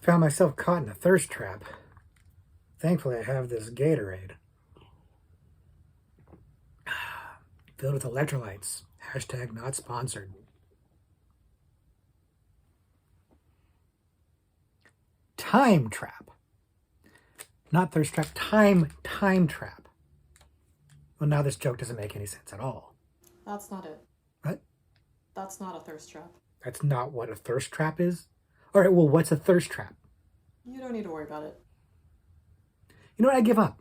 Found myself caught in a thirst trap. Thankfully, I have this Gatorade filled with electrolytes. Hashtag not sponsored. Time trap. Not thirst trap, time trap. Well, now this joke doesn't make any sense at all. That's not it. What? That's not a thirst trap. That's not what a thirst trap is? All right, well, what's a thirst trap? You don't need to worry about it. You know what? I give up.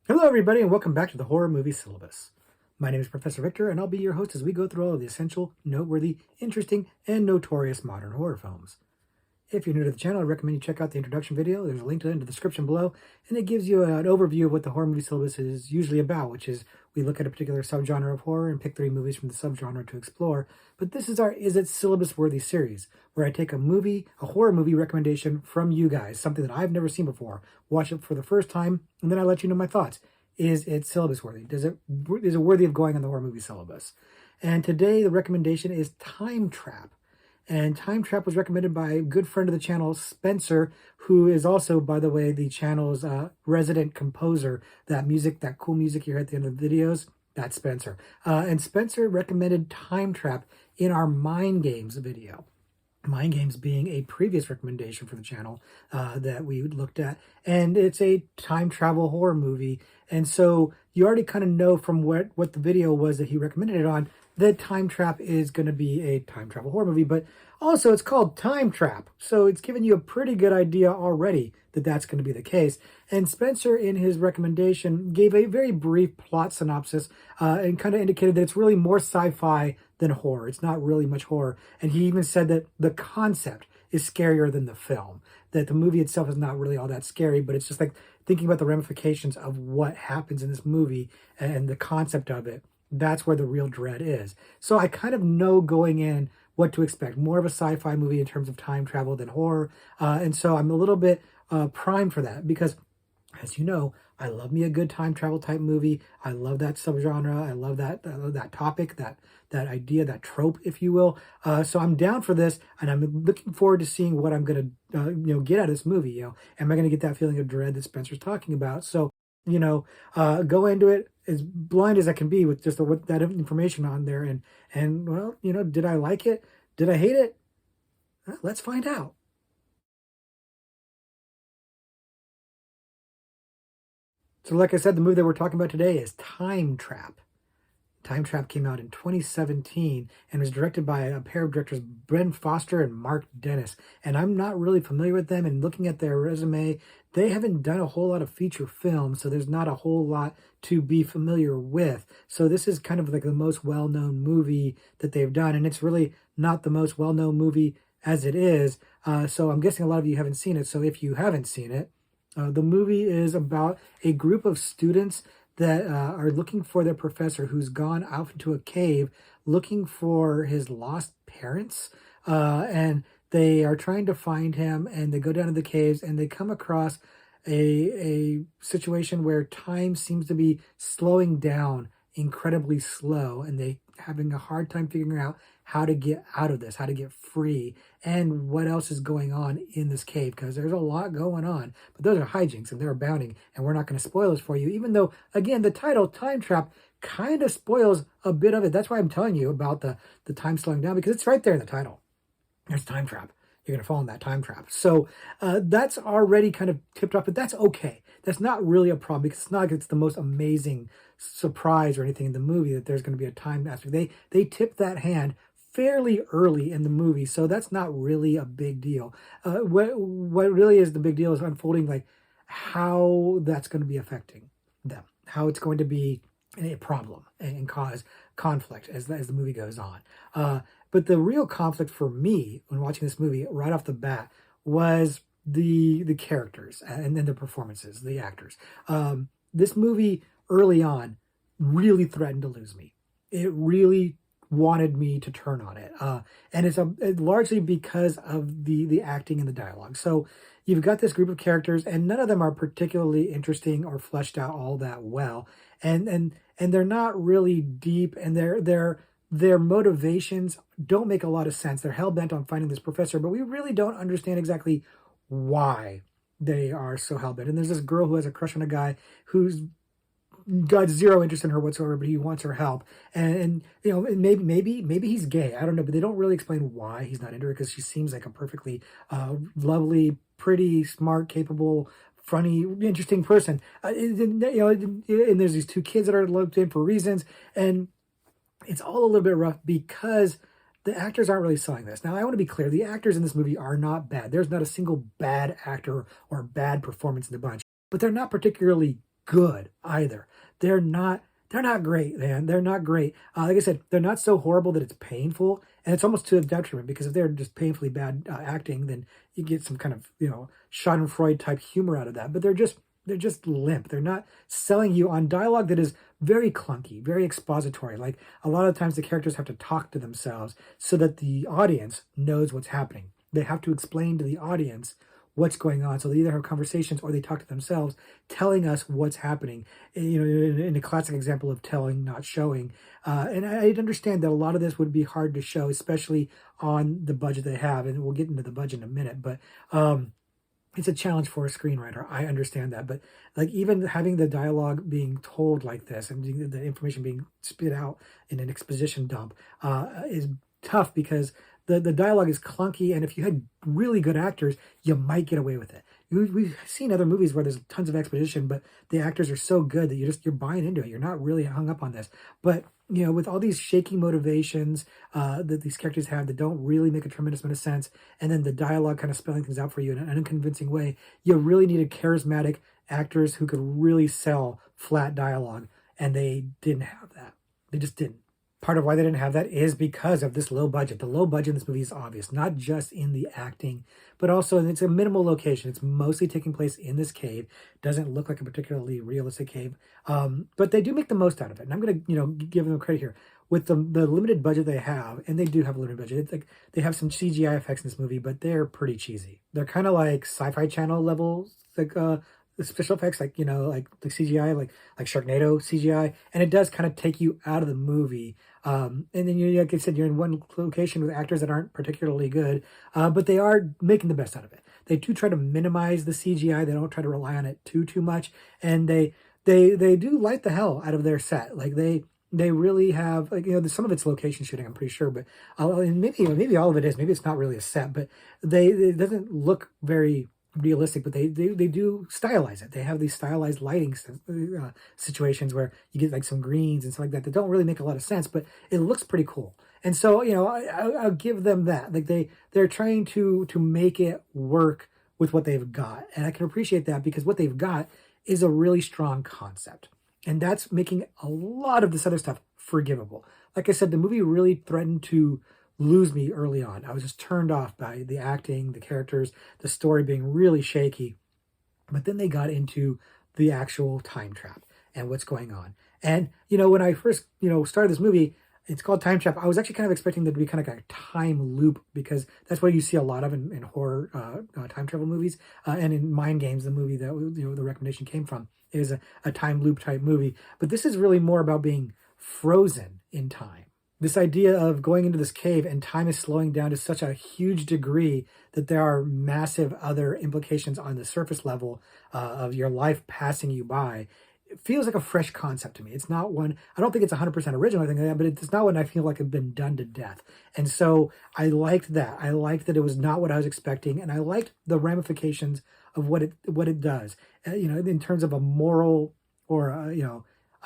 Hello, everybody, and welcome back to the Horror Movie Syllabus. My name is Professor Victor, and I'll be your host as we go through all of the essential, noteworthy, interesting, and notorious modern horror films. If you're new to the channel, I recommend you check out the introduction video. There's a link to it in the description below, and it gives you an overview of what the horror movie syllabus is usually about, which is we look at a particular subgenre of horror and pick 3 movies from the subgenre to explore. But this is our Is It Syllabus-Worthy series, where I take a horror movie recommendation from you guys, something that I've never seen before, watch it for the first time, and then I let you know my thoughts. Is it syllabus-worthy? Is it worthy of going on the horror movie syllabus? And today the recommendation is Time Trap. And Time Trap was recommended by a good friend of the channel, Spencer, who is also, by the way, the channel's resident composer. That cool music you hear at the end of the videos, that's Spencer. And Spencer recommended Time Trap in our Mind Games video. Mind Games being a previous recommendation for the channel that we looked at. And it's a time travel horror movie. And so you already kind of know from what the video was that he recommended it on, that Time Trap is going to be a time travel horror movie. But also it's called Time Trap. So it's given you a pretty good idea already that that's going to be the case. And Spencer, in his recommendation, gave a very brief plot synopsis and kind of indicated that it's really more sci-fi than horror. It's not really much horror. And he even said that the concept is scarier than the film, that the movie itself is not really all that scary, but it's just like thinking about the ramifications of what happens in this movie and the concept of it. That's where the real dread is. So I kind of know going in what to expect. More of a sci-fi movie in terms of time travel than horror. And so I'm a little bit primed for that because, as you know, I love me a good time travel type movie. I love that subgenre. I love that topic, that idea, that trope, if you will. So I'm down for this, and I'm looking forward to seeing what I'm going to get out of this movie. Am I going to get that feeling of dread that Spencer's talking about? So go into it as blind as I can be with just with that information on there, and well, did I like it? Did I hate it? Let's find out. So like I said, the movie that we're talking about today is Time Trap. Time Trap came out in 2017 and was directed by a pair of directors, Ben Foster and Mark Dennis. And I'm not really familiar with them, and looking at their resume, they haven't done a whole lot of feature films, so there's not a whole lot to be familiar with. So this is kind of like the most well-known movie that they've done, and it's really not the most well-known movie as it is. So I'm guessing a lot of you haven't seen it. So if you haven't seen it, the movie is about a group of students that are looking for their professor who's gone out into a cave looking for his lost parents. And they are trying to find him, and they go down to the caves and they come across a situation where time seems to be slowing down incredibly slow, and they having a hard time figuring out how to get out of this, how to get free, and what else is going on in this cave, because there's a lot going on. But those are hijinks, and they're abounding, and we're not going to spoil this for you, even though, again, the title, Time Trap, kind of spoils a bit of it. That's why I'm telling you about the time slowing down, because it's right there in the title. There's Time Trap. You're going to fall in that time trap. So that's already kind of tipped off, but that's okay. That's not really a problem, because it's not like it's the most amazing surprise or anything in the movie that there's going to be a time aspect. They tip that hand fairly early in the movie, so that's not really a big deal. What really is the big deal is unfolding, like how that's going to be affecting them, how it's going to be a problem and cause conflict as the movie goes on. But the real conflict for me when watching this movie right off the bat was the characters and then the performances, the actors. This movie early on really threatened to lose me. It really wanted me to turn on it, and it's largely because of the acting and the dialogue. So you've got this group of characters, and none of them are particularly interesting or fleshed out all that well, and they're not really deep, and their motivations don't make a lot of sense. They're hell bent on finding this professor, but we really don't understand exactly why they are so hell bent. And there's this girl who has a crush on a guy who's got zero interest in her whatsoever, but he wants her help. And you know, and maybe he's gay. I don't know, but they don't really explain why he's not into her because she seems like a perfectly lovely, pretty, smart, capable, funny, interesting person. You know, and there's these two kids that are looked in for reasons, and it's all a little bit rough because the actors aren't really selling this. Now, I want to be clear: the actors in this movie are not bad. There's not a single bad actor or bad performance in the bunch, but they're not particularly good either. They're not they're not great, man. They're not great. Like I said, they're not so horrible that it's painful, and it's almost to a detriment because if they're just painfully bad acting, then you get some kind of Schadenfreude type humor out of that. But they're just limp. They're not selling you on dialogue that is very clunky, very expository. Like a lot of times the characters have to talk to themselves so that the audience knows what's happening. They have to explain to the audience what's going on. So they either have conversations or they talk to themselves, telling us what's happening. In a classic example of telling, not showing. And I understand that a lot of this would be hard to show, especially on the budget they have. And we'll get into the budget in a minute. But it's a challenge for a screenwriter. I understand that, but like even having the dialogue being told like this and the information being spit out in an exposition dump is tough because the dialogue is clunky, and if you had really good actors, you might get away with it. We've seen other movies where there's tons of exposition, but the actors are so good that you're buying into it. You're not really hung up on this, but with all these shaky motivations that these characters have that don't really make a tremendous amount of sense, and then the dialogue kind of spelling things out for you in an unconvincing way, you really needed charismatic actors who could really sell flat dialogue, and they didn't have that. They just didn't. Part of why they didn't have that is because of this low budget. The low budget in this movie is obvious, not just in the acting, but also it's a minimal location. It's mostly taking place in this cave. Doesn't look like a particularly realistic cave, but they do make the most out of it. And I'm going to, give them credit here with the limited budget they have, and they do have a limited budget. It's like they have some CGI effects in this movie, but they're pretty cheesy. They're kind of like Sci-Fi Channel levels, like the special effects, like like the CGI, like Sharknado CGI, and it does kind of take you out of the movie. And then like I said, you're in one location with actors that aren't particularly good, but they are making the best out of it. They do try to minimize the CGI. They don't try to rely on it too much, and they do light the hell out of their set. Like they really have, like, some of it's location shooting, I'm pretty sure, but and maybe all of it is. Maybe it's not really a set, but it doesn't look very realistic, but they do stylize it. They have these stylized lighting situations where you get like some greens and stuff like that don't really make a lot of sense, but it looks pretty cool. And so I'll give them that. Like they're trying to make it work with what they've got, and I can appreciate that because what they've got is a really strong concept, and that's making a lot of this other stuff forgivable. Like I said, the movie really threatened to lose me early on. I was just turned off by the acting, the characters, the story being really shaky. But then they got into the actual time trap and what's going on. And when I first started this movie, it's called Time Trap. I was actually kind of expecting there to be kind of like a time loop because that's what you see a lot of in horror time travel movies, and in Mind Games, the movie that the recommendation came from, is a time loop type movie. But this is really more about being frozen in time. This idea of going into this cave and time is slowing down to such a huge degree that there are massive other implications on the surface level of your life passing you by. It feels like a fresh concept to me. It's not one, I don't think it's 100% original or anything like that, but it's not one I feel like had been done to death. And so I liked that. I liked that it was not what I was expecting, and I liked the ramifications of what it does. In terms of a moral or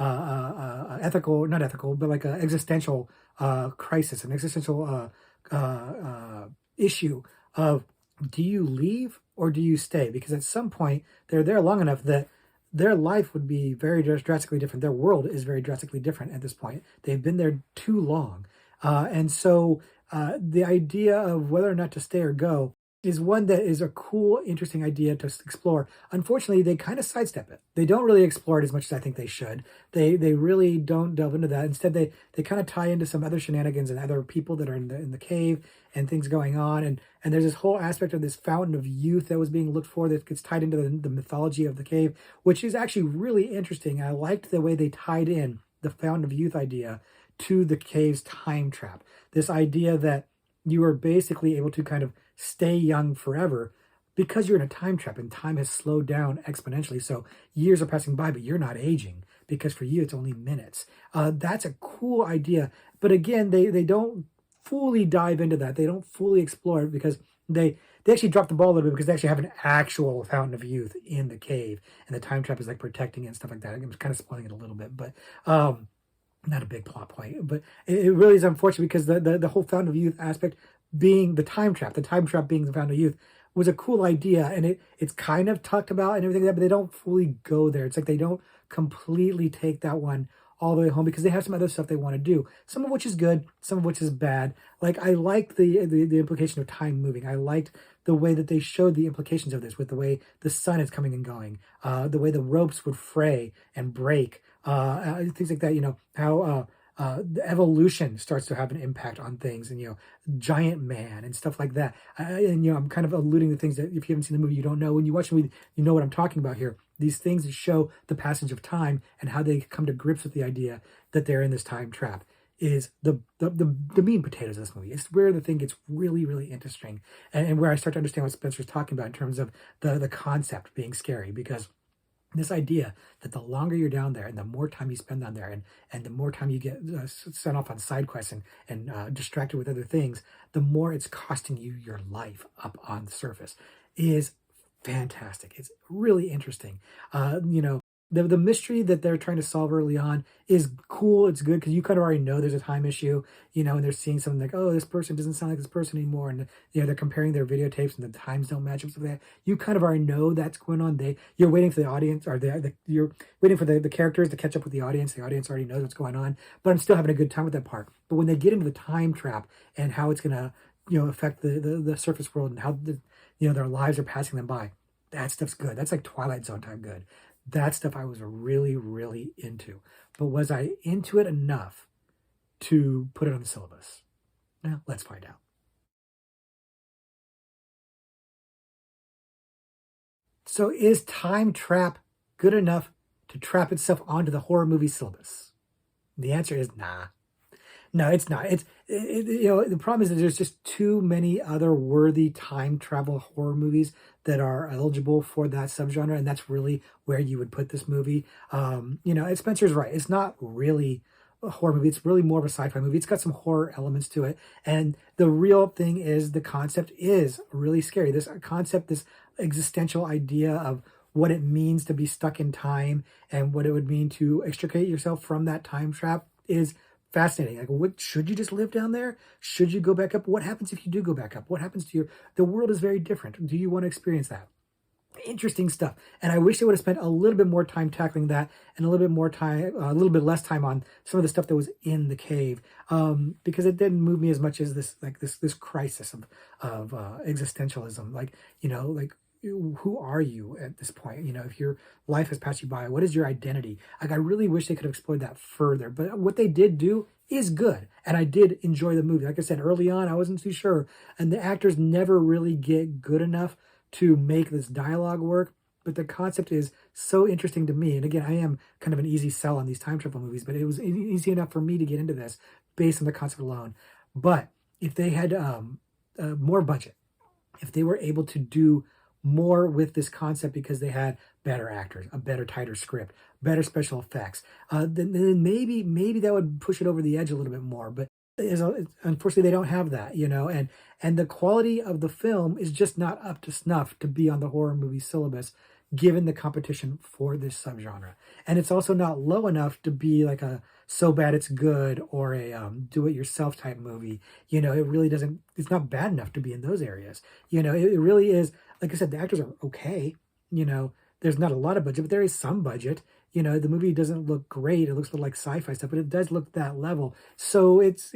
ethical, not ethical, but like an existential crisis, an existential issue of, do you leave or do you stay? Because at some point they're there long enough that their life would be very drastically different. Their world is very drastically different at this point. They've been there too long. And so the idea of whether or not to stay or go is one that is a cool, interesting idea to explore. Unfortunately, they kind of sidestep it. They don't really explore it as much as I think they should. They really don't delve into that. Instead, they kind of tie into some other shenanigans and other people that are in the cave and things going on. And there's this whole aspect of this fountain of youth that was being looked for that gets tied into the mythology of the cave, which is actually really interesting. I liked the way they tied in the fountain of youth idea to the cave's time trap. This idea that you are basically able to kind of stay young forever because you're in a time trap and time has slowed down exponentially. So years are passing by, but you're not aging because for you it's only minutes. That's a cool idea, but again, they don't fully dive into that. They don't fully explore it because they actually drop the ball a little bit because they actually have an actual fountain of youth in the cave, and the time trap is like protecting it and stuff like that. I'm kind of spoiling it a little bit, but not a big plot point. But it really is unfortunate because the whole fountain of youth aspect being the time trap being the fountain of youth was a cool idea, and it's kind of talked about and everything like that, but they don't fully go there. It's like they don't completely take that one all the way home because they have some other stuff they want to do. Some of which is good, some of which is bad. Like I liked the implication of time moving. I liked the way that they showed the implications of this with the way the sun is coming and going, the way the ropes would fray and break, things like that. You know how the evolution starts to have an impact on things, and giant man and stuff like that. And I'm kind of alluding to things that if you haven't seen the movie, you don't know. When you watch the movie, you know what I'm talking about here. These things that show the passage of time and how they come to grips with the idea that they're in this time trap is the meat and potatoes of this movie. It's where the thing gets really, really interesting, and where I start to understand what Spencer's talking about in terms of the concept being scary, because this idea that the longer you're down there and the more time you spend down there, and the more time you get sent off on side quests and distracted with other things, the more it's costing you your life up on the surface is fantastic. It's really interesting. The mystery that they're trying to solve early on is cool. It's good because you kind of already know there's a time issue, and they're seeing something like, oh, this person doesn't sound like this person anymore. And, they're comparing their videotapes and the times don't match up to that. You kind of already know that's going on. You're waiting for the audience, or you're waiting for the characters to catch up with the audience. The audience already knows what's going on, but I'm still having a good time with that part. But when they get into the time trap and how it's going to, affect the surface world and how their lives are passing them by, that stuff's good. That's like Twilight Zone time good. That stuff I was really, really into. But was I into it enough to put it on the syllabus? Now, let's find out. So is Time Trap good enough to trap itself onto the horror movie syllabus? The answer is nah. No, it's not. The problem is that there's just too many other worthy time travel horror movies that are eligible for that subgenre, and that's really where you would put this movie. And Spencer's right. It's not really a horror movie. It's really more of a sci-fi movie. It's got some horror elements to it, and the real thing is the concept is really scary. This concept, this existential idea of what it means to be stuck in time and what it would mean to extricate yourself from that time trap is fascinating. Like, what should you just live down there? Should you go back up? What happens if you do go back up? What happens to the world is very different. Do you want to experience that? Interesting stuff. And I wish they would have spent a little bit more time tackling that, and a little bit more time, a little bit less time on some of the stuff that was in the cave, because it didn't move me as much as this crisis of existentialism. Like who are you at this point? If your life has passed you by, what is your identity? Like, I really wish they could have explored that further, but what they did do is good, and I did enjoy the movie. Like I said early on, I wasn't too sure, and the actors never really get good enough to make this dialogue work, but the concept is so interesting to me. And again, I am kind of an easy sell on these time travel movies, but it was easy enough for me to get into this based on the concept alone. But if they had more budget, if they were able to do more with this concept because they had better actors, a better, tighter script, better special effects, then maybe that would push it over the edge a little bit more. But unfortunately, they don't have that, and the quality of the film is just not up to snuff to be on the horror movie syllabus, given the competition for this subgenre. And it's also not low enough to be like a so bad it's good or a do-it-yourself type movie. It really doesn't. It's not bad enough to be in those areas. It really is. Like I said, the actors are okay. There's not a lot of budget, but there is some budget. The movie doesn't look great. It looks like sci-fi stuff, but it does look that level. So it's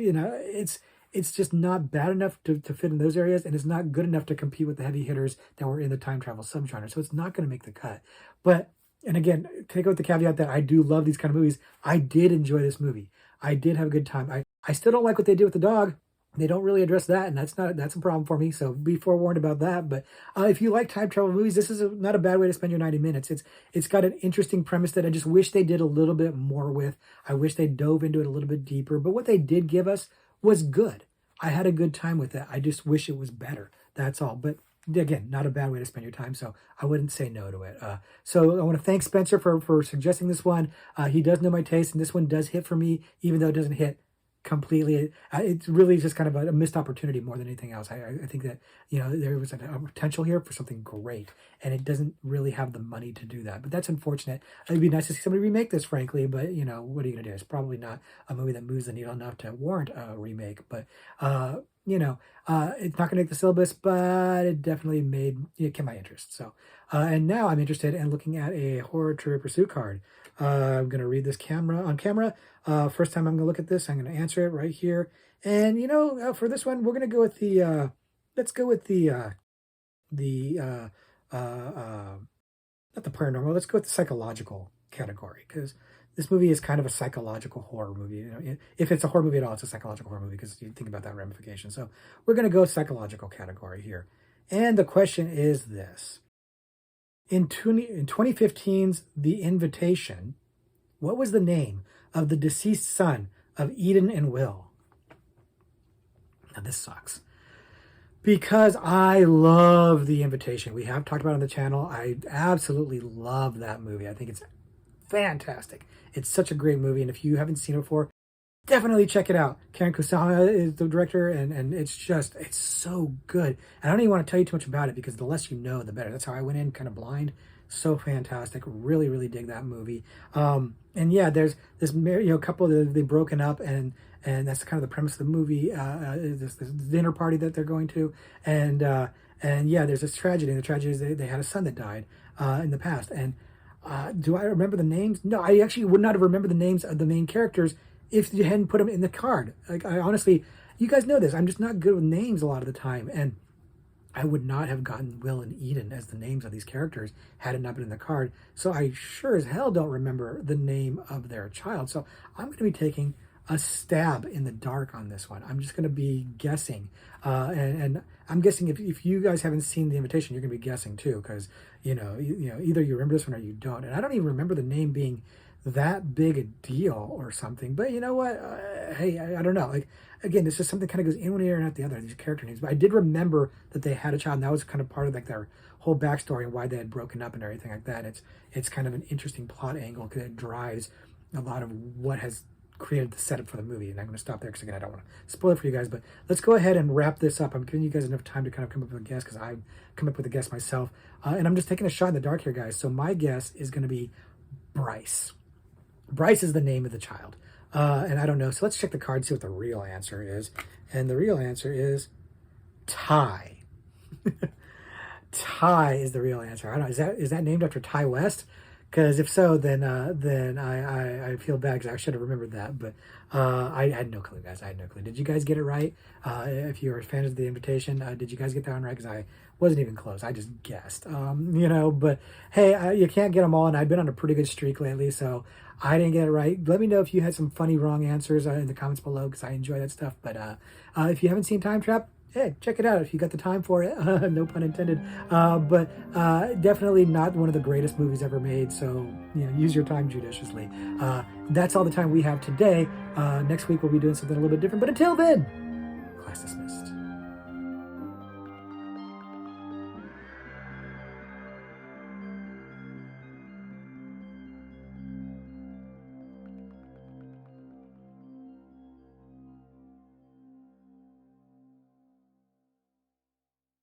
it's just not bad enough to fit in those areas, and it's not good enough to compete with the heavy hitters that were in the time travel subgenre. So it's not going to make the cut. But, and again, take out the caveat that I do love these kind of movies. I did enjoy this movie. I did have a good time. I still don't like what they did with the dog. They don't really address that, and that's a problem for me. So be forewarned about that. But if you like time travel movies, this is not a bad way to spend your 90 minutes. It's got an interesting premise that I just wish they did a little bit more with. I wish they dove into it a little bit deeper. But what they did give us was good. I had a good time with it. I just wish it was better. That's all. But again, not a bad way to spend your time. So I wouldn't say no to it. So I want to thank Spencer for suggesting this one. He does know my taste, and this one does hit for me, even though it doesn't hit completely. It's really just kind of a missed opportunity more than anything else. I think that, there was a potential here for something great, and it doesn't really have the money to do that. But that's unfortunate. It'd be nice to see somebody remake this, frankly, but what are you gonna do? It's probably not a movie that moves the needle enough to warrant a remake. But it's not gonna make the syllabus, but it definitely kept my interest. So and now I'm interested in looking at a horror Trivial Pursuit card. I'm gonna read this on camera. First time I'm gonna look at this, I'm gonna answer it right here. And for this one, we're gonna go with let's go with the not the paranormal. Let's go with the psychological category, because this movie is kind of a psychological horror movie. If it's a horror movie at all, it's a psychological horror movie, because you think about that ramification. So we're gonna go psychological category here. And the question is this: in 2015's The Invitation, what was the name of the deceased son of Eden and Will? Now, this sucks, because I love The Invitation. We have talked about it on the channel. I absolutely love that movie. I think it's fantastic. It's such a great movie, and if you haven't seen it before, definitely check it out. Karen Kusama is the director, and it's so good. And I don't even want to tell you too much about it, because the less you know, the better. That's how I went in, kind of blind. So fantastic. Really, really dig that movie. And yeah, there's this couple that they've broken up, and that's kind of the premise of the movie. This dinner party that they're going to, and yeah, there's this tragedy. And the tragedy is they had a son that died in the past. And do I remember the names? No, I actually would not have remembered the names of the main characters if you hadn't put them in the card. Like, I honestly, you guys know this, I'm just not good with names a lot of the time, and I would not have gotten Will and Eden as the names of these characters had it not been in the card. So I sure as hell don't remember the name of their child. So I'm going to be taking a stab in the dark on this one. I'm just going to be guessing. And I'm guessing if you guys haven't seen The Invitation, you're going to be guessing too, because, either you remember this one or you don't. And I don't even remember the name being that big a deal or something. But you know what? Hey, I don't know. Like, again, this is something kind of goes in one ear and out the other, these character names. But I did remember that they had a child, and that was kind of part of like their whole backstory and why they had broken up and everything like that. It's kind of an interesting plot angle, because it drives a lot of what has created the setup for the movie. And I'm going to stop there, because again, I don't want to spoil it for you guys. But let's go ahead and wrap this up. I'm giving you guys enough time to kind of come up with a guess, because I've come up with a guess myself. And I'm just taking a shot in the dark here, guys. So my guess is going to be Bryce. Bryce is the name of the child. And I don't know. So let's check the card, see what the real answer is. And the real answer is Ty. Ty is the real answer. I don't know. Is that named after Ty West? Because if so, then I feel bad, because I should have remembered that. But I had no clue, guys. I had no clue. Did you guys get it right? If you are fans of The Invitation, did you guys get that one right? Because I wasn't even close. I just guessed. But hey, you can't get them all, and I've been on a pretty good streak lately, so I didn't get it right. Let me know if you had some funny wrong answers in the comments below, because I enjoy that stuff. But if you haven't seen Time Trap, hey, check it out if you got the time for it. No pun intended. But definitely not one of the greatest movies ever made. So use your time judiciously. That's all the time we have today. Next week we'll be doing something a little bit different. But until then, class dismissed.